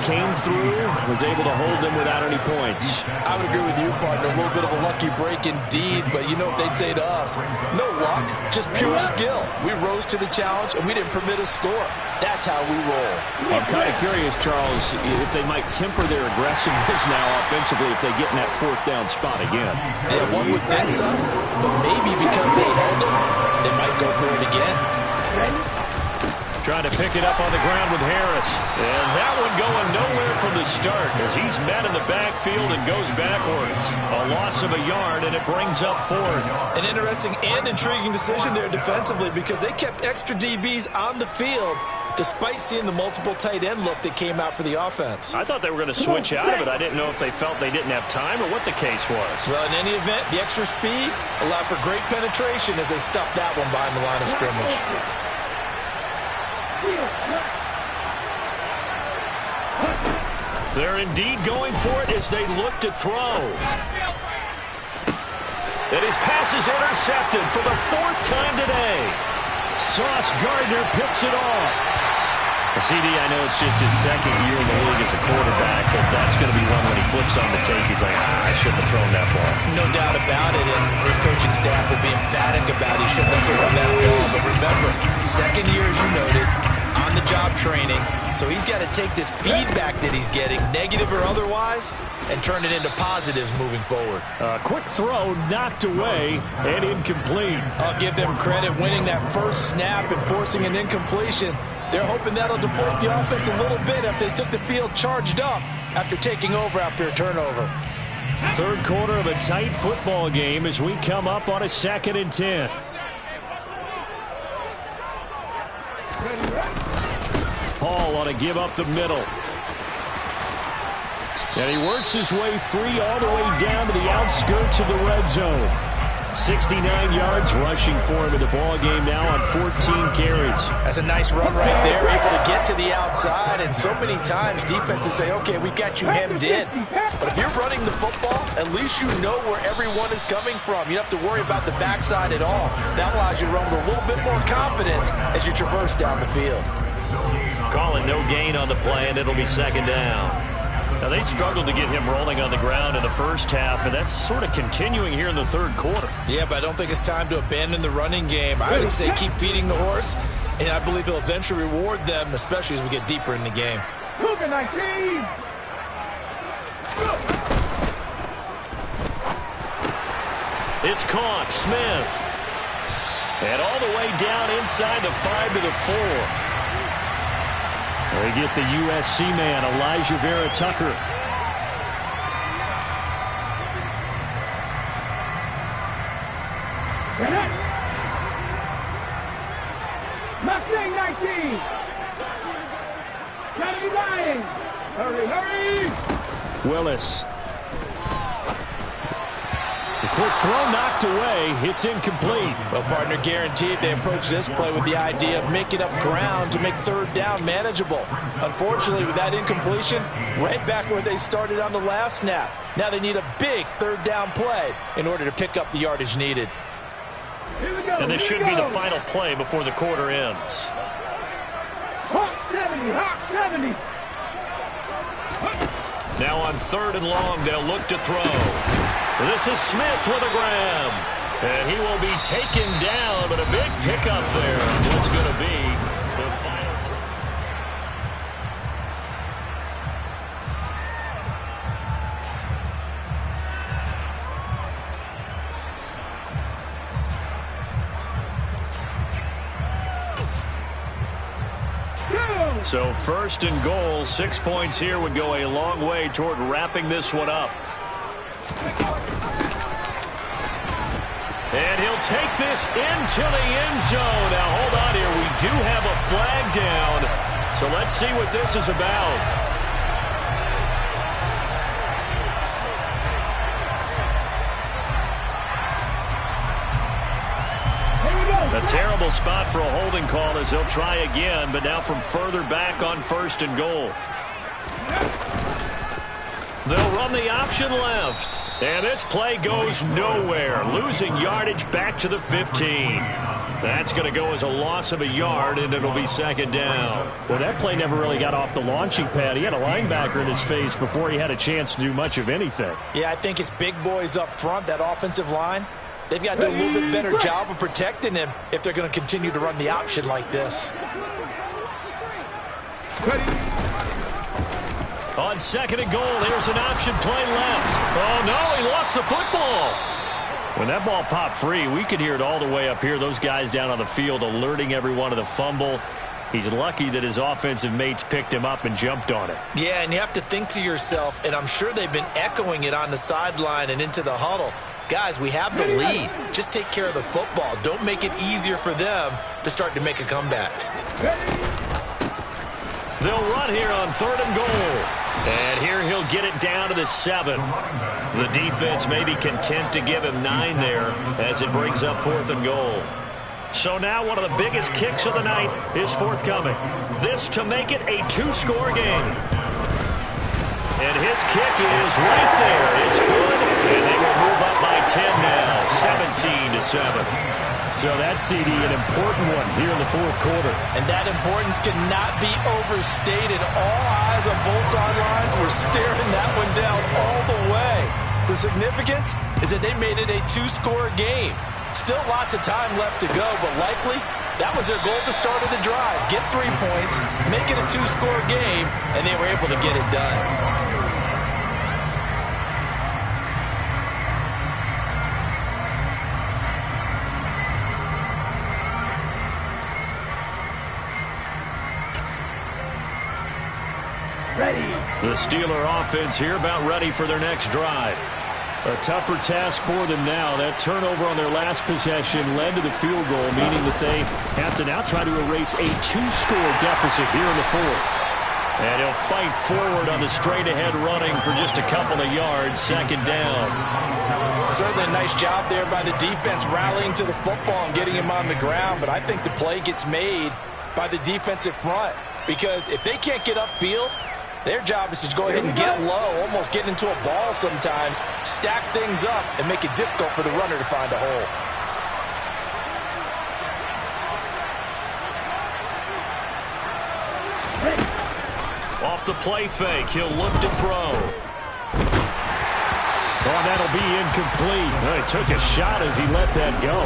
came through, was able to hold them without any points. I would agree with you, partner. A little bit of a lucky break indeed, but you know what they'd say to us? No luck, just pure skill. We rose to the challenge, and we didn't permit a score. That's how we roll. I'm kind of curious, Charles, if they might temper their aggressiveness now offensively if they get in that fourth down spot again. Yeah, one would think so, but maybe because they held it, they might go for it again. Trying to pick it up on the ground with Harris. And that one going nowhere from the start as he's met in the backfield and goes backwards. A loss of a yard, and it brings up fourth. An interesting and intriguing decision there defensively because they kept extra DBs on the field despite seeing the multiple tight end look that came out for the offense. I thought they were going to switch out of it. I didn't know if they felt they didn't have time or what the case was. Well, in any event, the extra speed allowed for great penetration as they stuffed that one behind the line of scrimmage. They're indeed going for it as they look to throw. And his pass is intercepted for the 4th time today. Sauce Gardner picks it off. CD, I know it's just his second year in the league as a quarterback, but that's going to be one when he flips on the tape. He's like, I shouldn't have thrown that ball. No doubt about it, and his coaching staff will be emphatic about he shouldn't have thrown that ball. But remember, second year, as you noted, on-the-job training, so he's got to take this feedback that he's getting, negative or otherwise, and turn it into positives moving forward. Quick throw knocked away and incomplete. I'll give them credit winning that first snap and forcing an incompletion. They're hoping that'll deflate the offense a little bit after they took the field charged up after taking over after a turnover. Third quarter of a tight football game as we come up on a 2nd and 10. Paul on a give up the middle. And he works his way free all the way down to the outskirts of the red zone. 69 yards rushing for him in the ball game now on 14 carries. That's a nice run right there, able to get to the outside, and so many times defenses say, okay, we got you hemmed in. But if you're running the football, at least you know where everyone is coming from. You don't have to worry about the backside at all. That allows you to run with a little bit more confidence as you traverse down the field. Calling no gain on the play, and it'll be 2nd down. Now, they struggled to get him rolling on the ground in the first half, and that's sort of continuing here in the third quarter. Yeah, but I don't think it's time to abandon the running game. I would say keep feeding the horse, and I believe he'll eventually reward them, especially as we get deeper in the game. Cougar 19. It's caught. Smith. And all the way down inside the 5 to the 4. They get the USC man, Elijah Vera Tucker. Mustang 19. Gotta be lying. Hurry, hurry. Willis. The quick throw knocked away. It's incomplete. Well, partner, guaranteed they approach this play with the idea of making up ground to make 3rd down manageable. Unfortunately, with that incompletion, right back where they started on the last snap. Now they need a big 3rd down play in order to pick up the yardage needed. Here we go. And this should be the final play before the quarter ends. Hawk 70, Hawk 70. Now on 3rd and long, they'll look to throw. This is Smith with a grab. And he will be taken down, but a big pickup there. What's going to be the final? So 1st and goal, 6 points here would go a long way toward wrapping this one up. And he'll take this into the end zone. Now, hold on here. We do have a flag down. So let's see what this is about. A terrible spot for a holding call as they'll try again, but now from further back on 1st and goal. They'll run the option left. And this play goes nowhere. Losing yardage back to the 15. That's going to go as a loss of a yard, and it'll be 2nd down. Well, that play never really got off the launching pad. He had a linebacker in his face before he had a chance to do much of anything. Yeah, I think it's big boys up front, that offensive line. They've got to do a little bit better job of protecting him if they're going to continue to run the option like this. On 2nd and goal, there's an option play left. Oh, no, he lost the football. When that ball popped free, we could hear it all the way up here. Those guys down on the field alerting everyone of the fumble. He's lucky that his offensive mates picked him up and jumped on it. Yeah, and you have to think to yourself, and I'm sure they've been echoing it on the sideline and into the huddle. Guys, we have the lead. Just take care of the football. Don't make it easier for them to start to make a comeback. They'll run here on 3rd and goal. And here he'll get it down to the 7. The defense may be content to give him 9 there as it brings up 4th and goal. So now one of the biggest kicks of the night is forthcoming. This to make it a 2-score game. And his kick is right there. It's good. And they will move up by 10 now, 17-7. So that CD, an important one here in the fourth quarter. And that importance cannot be overstated. All eyes on both sidelines were staring that one down all the way. The significance is that they made it a two-score game. Still lots of time left to go, but likely that was their goal at the start of the drive. Get 3 points, make it a two-score game, and they were able to get it done. The Steeler offense here about ready for their next drive. A tougher task for them now. That turnover on their last possession led to the field goal, meaning that they have to now try to erase a two-score deficit here in the fourth. And he'll fight forward on the straight-ahead running for just a couple of yards, second down. Certainly a nice job there by the defense rallying to the football and getting him on the ground, but I think the play gets made by the defensive front because if they can't get upfield, their job is to go ahead and get low, almost get into a ball sometimes, stack things up, and make it difficult for the runner to find a hole. Off the play fake, he'll look to throw. Oh, that'll be incomplete. He took a shot as he let that go.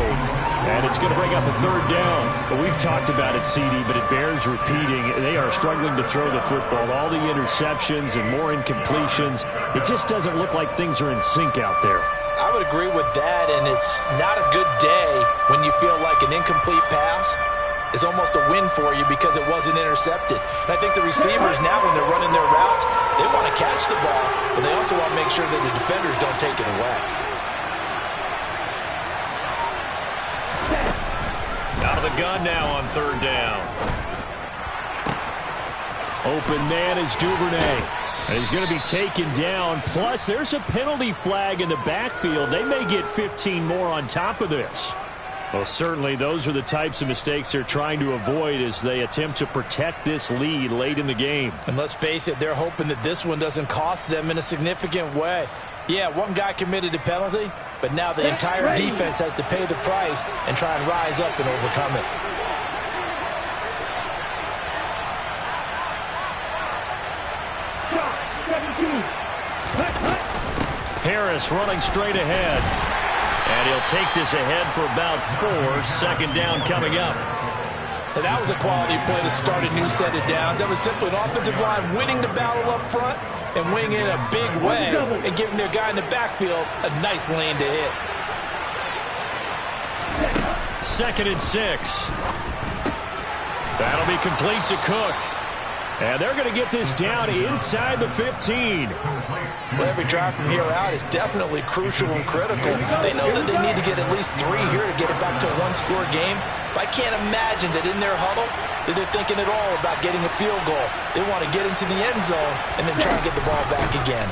And it's going to bring up a third down. But we've talked about it, CD, but it bears repeating. They are struggling to throw the football. All the interceptions and more incompletions. It just doesn't look like things are in sync out there. I would agree with that, and it's not a good day when you feel like an incomplete pass is almost a win for you because it wasn't intercepted. And I think the receivers now, when they're running their routes, they want to catch the ball, but they also want to make sure that the defenders don't take it away. Out of the gun now on third down. Open man is Duvernay. And he's going to be taken down. Plus, there's a penalty flag in the backfield. They may get 15 more on top of this. Well, certainly those are the types of mistakes they're trying to avoid as they attempt to protect this lead late in the game. And let's face it, they're hoping that this one doesn't cost them in a significant way. Yeah, one guy committed a penalty, but now the entire defense has to pay the price and try and rise up and overcome it. Harris running straight ahead. And he'll take this ahead for about 4. Second down coming up. And that was a quality play to start a new set of downs. That was simply an offensive line winning the battle up front and winning in a big way and giving their guy in the backfield a nice lane to hit. 2nd and 6. That'll be complete to Cook. And they're going to get this down inside the 15. Well, every drive from here out is definitely crucial and critical. They know that they need to get at least 3 here to get it back to a one-score game. But I can't imagine that in their huddle that they're thinking at all about getting a field goal. They want to get into the end zone and then try and get the ball back again.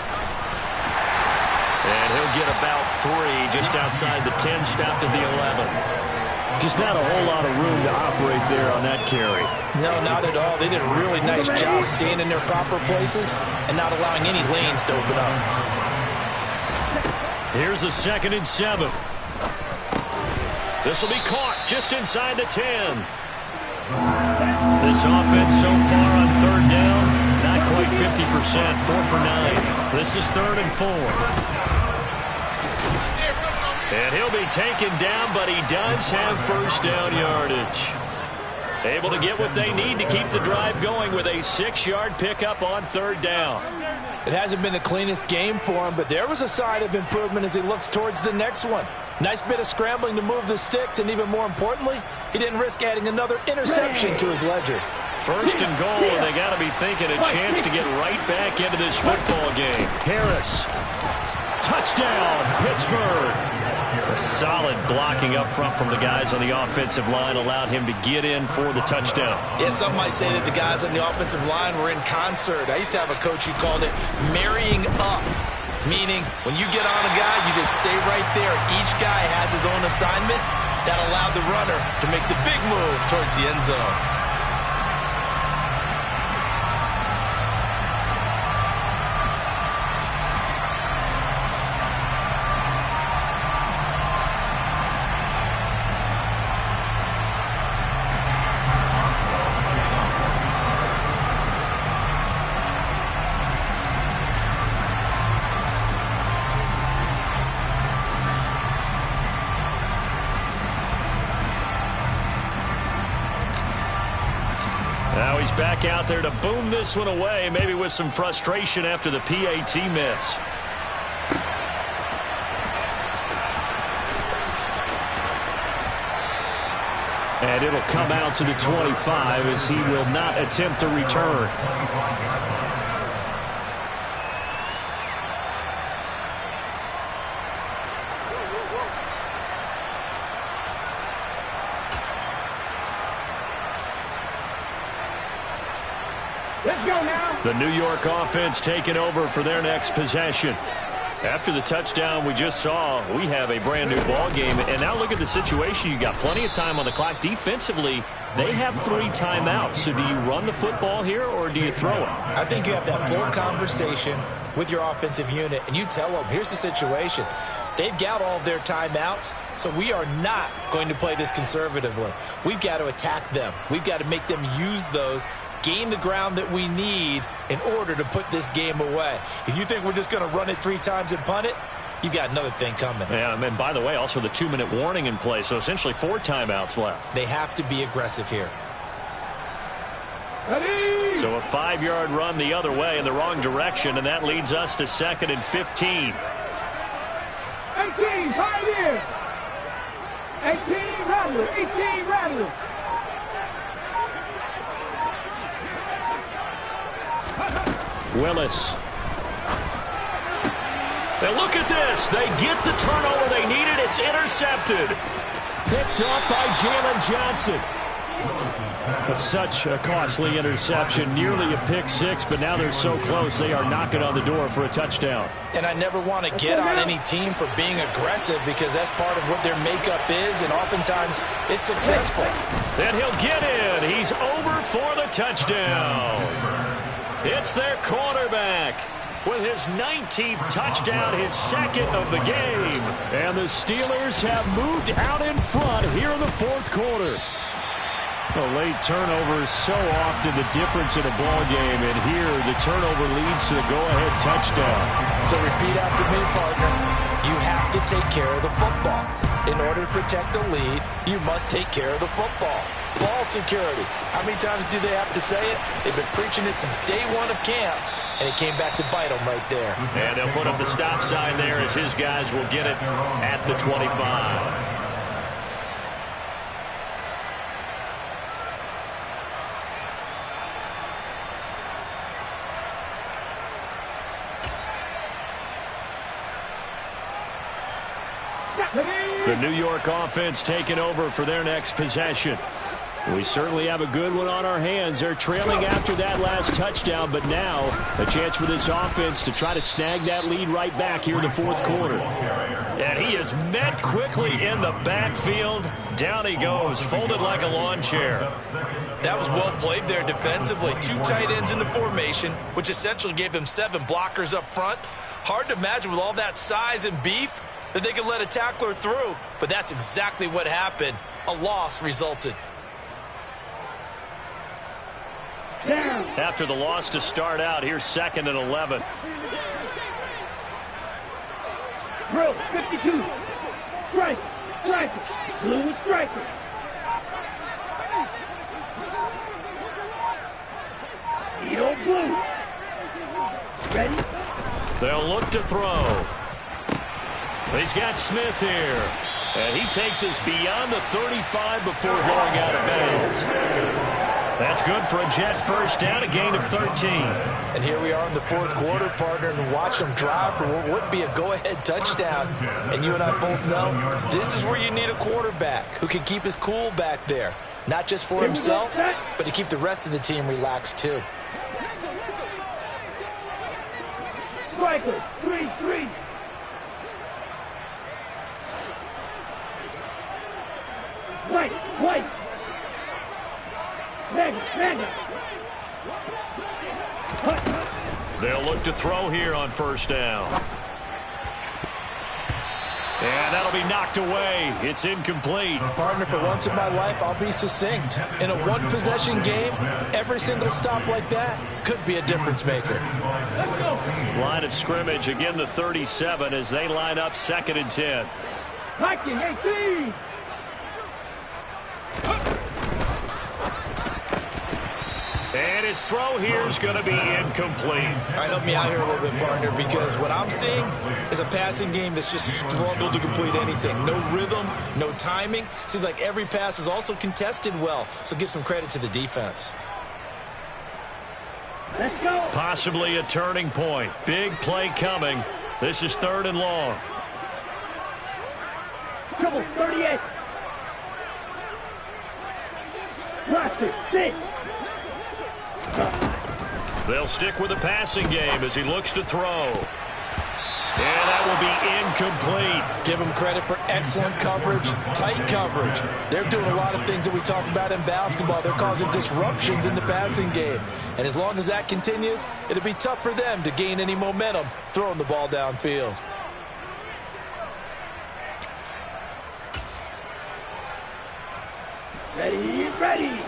And he'll get about 3 just outside the 10, stopped at the 11. Just not a whole lot of room to operate there on that carry. No, not at all. They did a really nice job staying in their proper places and not allowing any lanes to open up. Here's a 2nd and 7. This will be caught just inside the 10. This offense so far on third down, not quite 50%, 4 for 9. This is 3rd and 4. And he'll be taken down, but he does have first down yardage. Able to get what they need to keep the drive going with a 6-yard pickup on third down. It hasn't been the cleanest game for him, but there was a sign of improvement as he looks towards the next one. Nice bit of scrambling to move the sticks, and even more importantly, he didn't risk adding another interception to his ledger. 1st and goal, and they got to be thinking a chance to get right back into this football game. Harris. Touchdown, Pittsburgh. A solid blocking up front from the guys on the offensive line allowed him to get in for the touchdown. Yeah, some might say that the guys on the offensive line were in concert. I used to have a coach who called it marrying up, meaning when you get on a guy, you just stay right there. Each guy has his own assignment. That allowed the runner to make the big move towards the end zone. back out there to boom this one away, maybe with some frustration after the PAT miss. And it'll come out to the 25 as he will not attempt to return. Let's go now. The New York offense taking over for their next possession. After the touchdown we just saw, we have a brand new ball game. And now look at the situation. You got plenty of time on the clock. Defensively, they have 3 timeouts. So do you run the football here or do you throw it? I think you have that full conversation with your offensive unit, and you tell them, here's the situation. They've got all their timeouts, so we are not going to play this conservatively. We've got to attack them. We've got to make them use those, gain the ground that we need in order to put this game away. If you think we're just going to run it 3 times and punt it, you've got another thing coming. Yeah, and by the way, also the 2-minute warning in play, so essentially 4 timeouts left. They have to be aggressive here. Ready? So a 5-yard run the other way in the wrong direction, and that leads us to 2nd and 15. 18, pioneer. 18, Rattler. 18, Rattler. Willis. Now look at this. They get the turnover they needed. It's intercepted. Picked up by Jalen Johnson. But such a costly interception. Nearly a pick-6, but now they're so close they are knocking on the door for a touchdown. And I never want to get on any team for being aggressive because that's part of what their makeup is, and oftentimes it's successful. Then he'll get in. He's over for the touchdown. It's their quarterback with his 19th touchdown, his 2nd of the game. And the Steelers have moved out in front here in the 4th quarter. A late turnover is so often the difference in a ball game, and here the turnover leads to the go-ahead touchdown. So repeat after me, partner. You have to take care of the football. In order to protect the lead, you must take care of the football. Ball security. How many times do they have to say it? They've been preaching it since day 1 of camp, and it came back to bite them right there. And they'll put up the stop sign there as his guys will get it at the 25. The New York offense taking over for their next possession. We certainly have a good one on our hands. They're trailing after that last touchdown, but now a chance for this offense to try to snag that lead right back here in the 4th quarter. And he is met quickly in the backfield. Down he goes, folded like a lawn chair. That was well played there defensively. 2 tight ends in the formation, which essentially gave them 7 blockers up front. Hard to imagine with all that size and beef that they could let a tackler through, but that's exactly what happened. A loss resulted. After the loss to start out, here's 2nd and 11. Drill, 52. Striker, striker. Blue striker. Yo, blue. Ready? They'll look to throw. He's got Smith here. And he takes us beyond the 35 before going out of bounds. That's good for a Jet first down, a gain of 13. And here we are in the 4th quarter, partner, and watch them drive for what would be a go-ahead touchdown. And you and I both know this is where you need a quarterback who can keep his cool back there. Not just for himself, but to keep the rest of the team relaxed too. Striker, 3-3. White. Mega. They'll look to throw here on first down. And that'll be knocked away. It's incomplete. Partner, for once in my life, I'll be succinct. In a 1-possession game, every single stop like that could be a difference maker. Line of scrimmage, again the 37 as they line up 2nd and 10. Hiking, 18. And his throw here is going to be incomplete. All right, help me out here a little bit, partner, because what I'm seeing is a passing game that's just struggled to complete anything. No rhythm, no timing. Seems like every pass is also contested well, so give some credit to the defense. Let's go. Possibly a turning point. Big play coming. This is 3rd and long. Trouble 38. Roster 6. They'll stick with the passing game as he looks to throw. And that will be incomplete. Give them credit for excellent coverage, tight coverage. They're doing a lot of things that we talk about in basketball. They're causing disruptions in the passing game. And as long as that continues, it'll be tough for them to gain any momentum throwing the ball downfield. Ready, ready.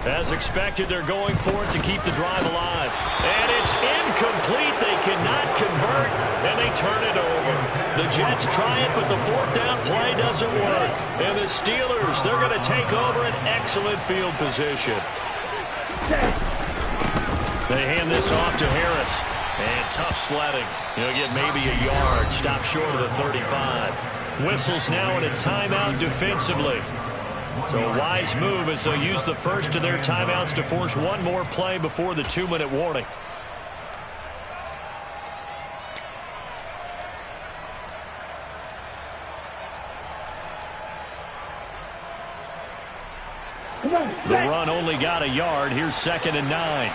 As expected, they're going for it to keep the drive alive. And it's incomplete. They cannot convert, and they turn it over. The Jets try it, but the 4th down play doesn't work. And the Steelers, they're going to take over an excellent field position. They hand this off to Harris. And tough sledding. He'll get maybe a yard. Stop short of the 35. Whistles now in a timeout defensively. So a wise move as they'll use the first of their timeouts to force one more play before the 2-minute warning. The run only got a yard. Here's 2nd and 9.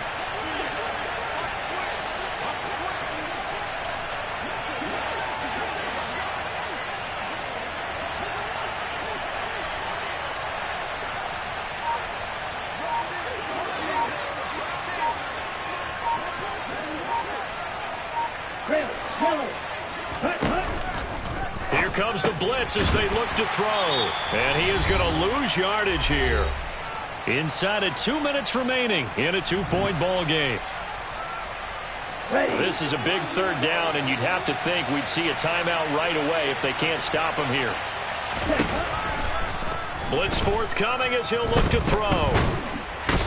Here comes the blitz as they look to throw. And he is going to lose yardage here. Inside of 2 minutes remaining in a 2-point ball game. This is a big 3rd down, and you'd have to think we'd see a timeout right away if they can't stop him here. Blitz forthcoming as he'll look to throw.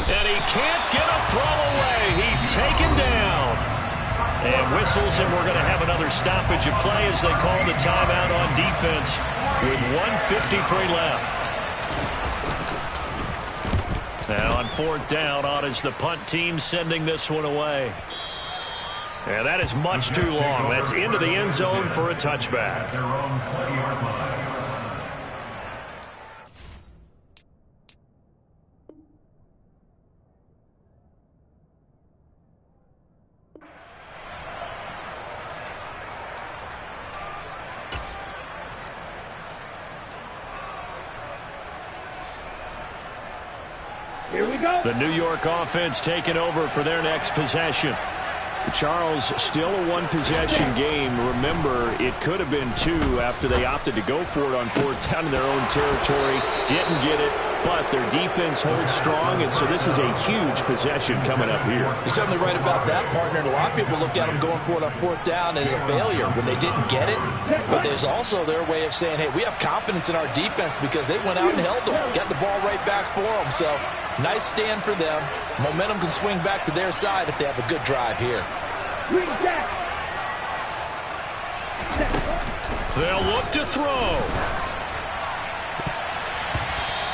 And he can't get a throw away. He's taken down. And whistles, and we're going to have another stoppage of play as they call the timeout on defense with 1:53 left. Now on 4th down, on is the punt team sending this one away. And that is much too long. That's into the end zone for a touchback. Here we go. The New York offense taking over for their next possession. Charles, still a one-possession game. Remember, it could have been 2 after they opted to go for it on 4th down in their own territory. Didn't get it, but their defense holds strong, and so this is a huge possession coming up here. You're certainly right about that, partner. And a lot of people look at them going for it on 4th down as a failure when they didn't get it. But there's also their way of saying, hey, we have confidence in our defense because they went out and held them, got the ball right back for them. So nice stand for them. Momentum can swing back to their side if they have a good drive here. They'll look to throw.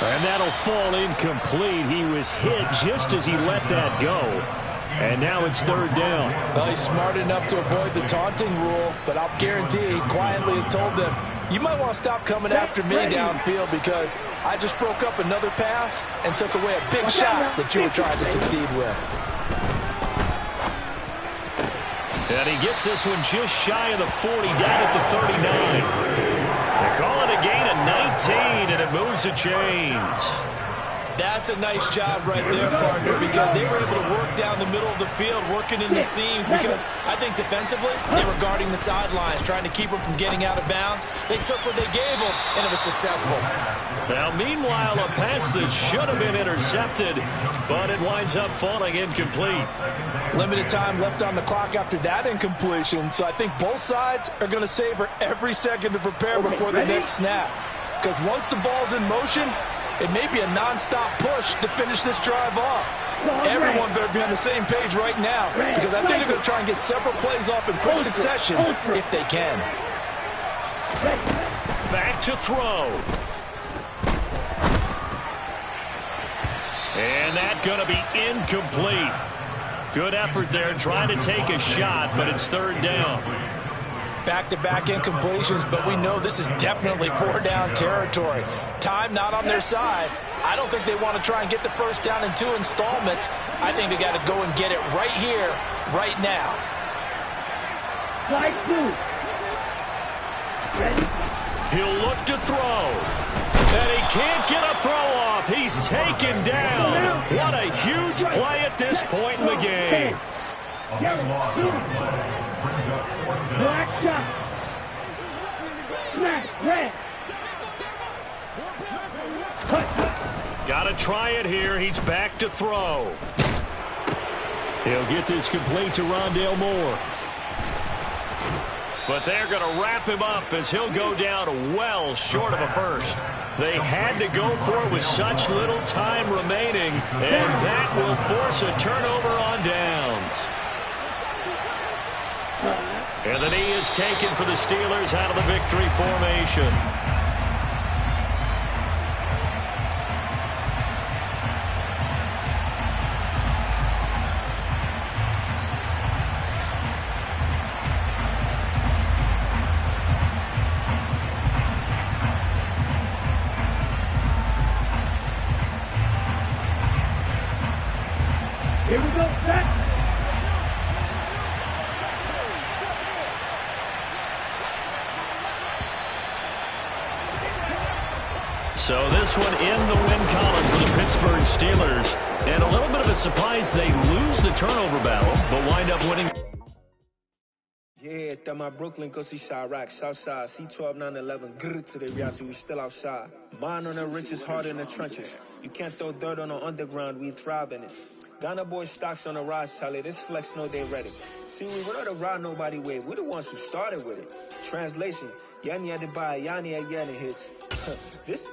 And that'll fall incomplete. He was hit just as he let that go. And now it's 3rd down. Well, he's smart enough to avoid the taunting rule, but I'll guarantee he quietly has told them, you might want to stop coming after me downfield because I just broke up another pass and took away a big shot that you were trying to succeed with. And he gets this one just shy of the 40, down at the 39. They call it a gain of 19, and it moves the chains. That's That's a nice job right there, partner, because they were able to work down the middle of the field, working in the seams, because I think defensively, they were guarding the sidelines, trying to keep them from getting out of bounds. They took what they gave them, and it was successful. Now, meanwhile, a pass that should have been intercepted, but it winds up falling incomplete. Limited time left on the clock after that incompletion, so I think both sides are going to savor every second to prepare before the next snap. Because once the ball's in motion, it may be a non-stop push to finish this drive off. Everyone better be on the same page right now, because I think they're going to try and get several plays off in quick succession if they can. Back to throw. And that's going to be incomplete. Good effort there trying to take a shot, but it's third down. Back-to-back incompletions, but we know this is definitely four-down territory. Time not on their side. I don't think they want to try and get the first down in 2 installments. I think they got to go and get it right here, right now. He'll look to throw. And he can't get a throw off. He's taken down. What a huge play at this point in the game. Black shot. Smash, red. Got to try it here. He's back to throw. He'll get this complete to Rondale Moore. But they're going to wrap him up as he'll go down well short of a first. They had to go for it with such little time remaining, and that will force a turnover on downs. And the knee is taken for the Steelers out of the victory formation. Here we go, set. So this one in the win column for the Pittsburgh Steelers. And a little bit of a surprise, they lose the turnover battle, but wind up winning. Yeah, that my Brooklyn, go see Chirac, Southside, C12, 911, grrr to the Riasi, we still outside. Mine on the riches, hard in the trenches. You can't throw dirt on the underground, we thrive in it. Ghana boys stocks on the rise, Charlie, this flex know they ready. See, we were not to ride nobody with, we're the ones who started with it. Translation, Yanni had to buy, Yanni had Yanni hits. This